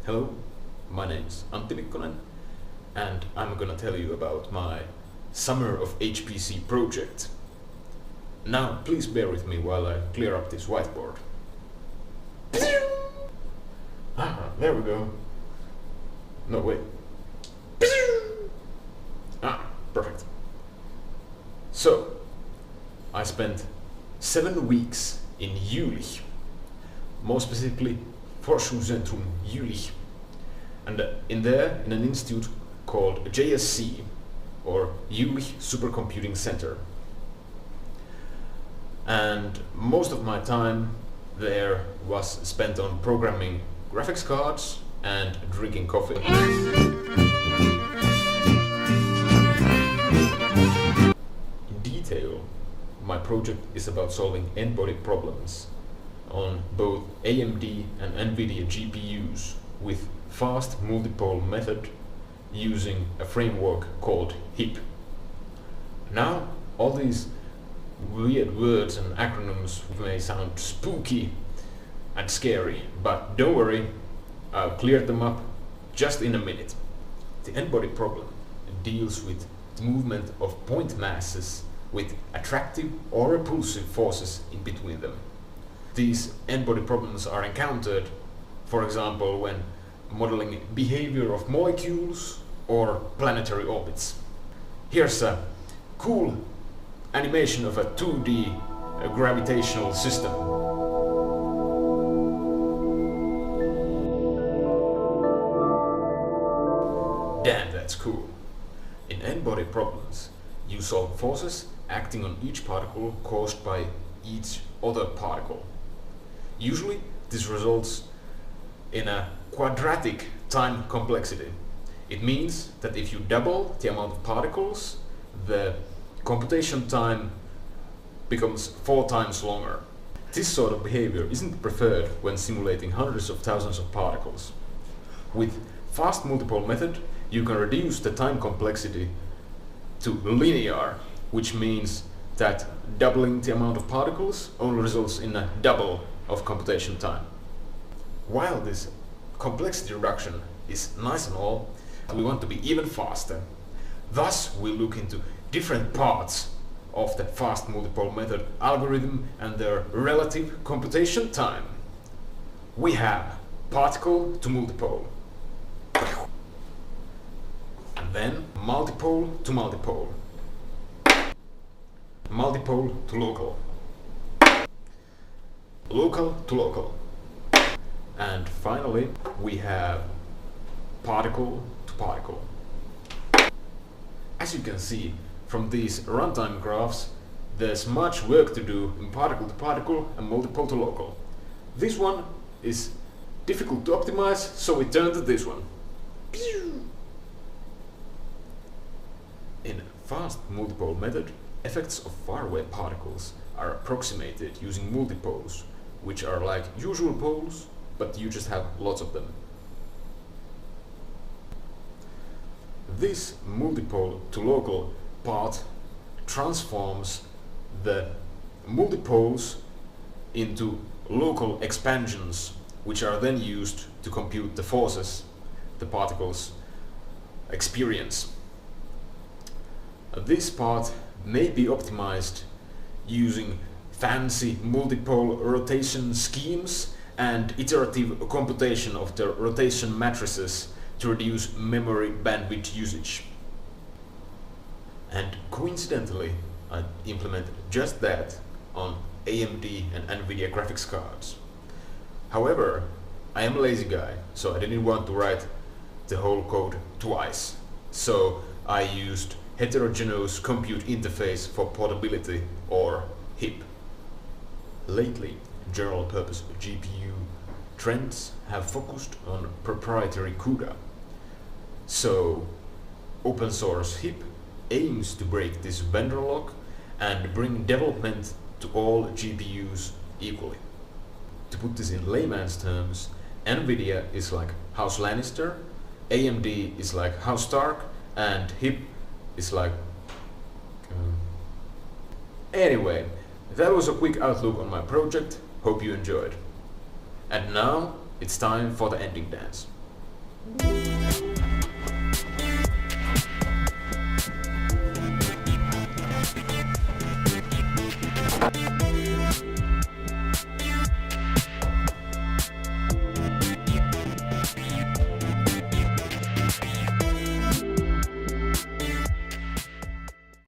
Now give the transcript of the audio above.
Hello, my name's Antti Mikkonen, and I'm gonna tell you about my Summer of HPC project. Now, please bear with me while I clear up this whiteboard. There we go. No, wait. Perfect. So, I spent 7 weeks in Jülich, more specifically Forschungszentrum Jülich, and in an institute called JSC, or Jülich Supercomputing Center. And most of my time there was spent on programming graphics cards and drinking coffee. In detail, my project is about solving n-body problems on both AMD and NVIDIA GPUs with fast multipole method using a framework called HIP. Now, all these weird words and acronyms may sound spooky and scary, but don't worry, I'll clear them up just in a minute. The n-body problem deals with the movement of point masses with attractive or repulsive forces in between them. These n-body problems are encountered, for example, when modeling behavior of molecules or planetary orbits. Here's a cool animation of a 2D gravitational system. Damn, that's cool. In n-body problems, you solve forces acting on each particle caused by each other particle. Usually, this results in a quadratic time complexity. It means that if you double the amount of particles, the computation time becomes 4 times longer. This sort of behavior isn't preferred when simulating hundreds of thousands of particles. With fast multipole method, you can reduce the time complexity to linear, which means that doubling the amount of particles only results in a double of computation time. While this complexity reduction is nice and all, we want to be even faster. Thus, we look into different parts of the fast multipole method algorithm and their relative computation time. We have particle to multipole, and then multipole to multipole, multipole to local, local to local, and finally we have particle to particle. As you can see from these runtime graphs, there's much work to do in particle to particle and multipole to local. This one is difficult to optimize, so we turn to this one. In fast multipole method, effects of faraway particles are approximated using multipoles, which are like usual poles, but you just have lots of them. This multipole to local part transforms the multipoles into local expansions, which are then used to compute the forces the particles experience. This part may be optimized using fancy multipole rotation schemes and iterative computation of the rotation matrices to reduce memory bandwidth usage. And coincidentally, I implemented just that on AMD and NVIDIA graphics cards. However, I am a lazy guy, so I didn't want to write the whole code twice. So I used Heterogeneous Compute Interface for Portability, or HIP. Lately, general purpose GPU trends have focused on proprietary CUDA. So, open source HIP aims to break this vendor lock and bring development to all GPUs equally. To put this in layman's terms, NVIDIA is like House Lannister, AMD is like House Stark, and HIP is like... Anyway, that was a quick outlook on my project. Hope you enjoyed. And now it's time for the ending dance.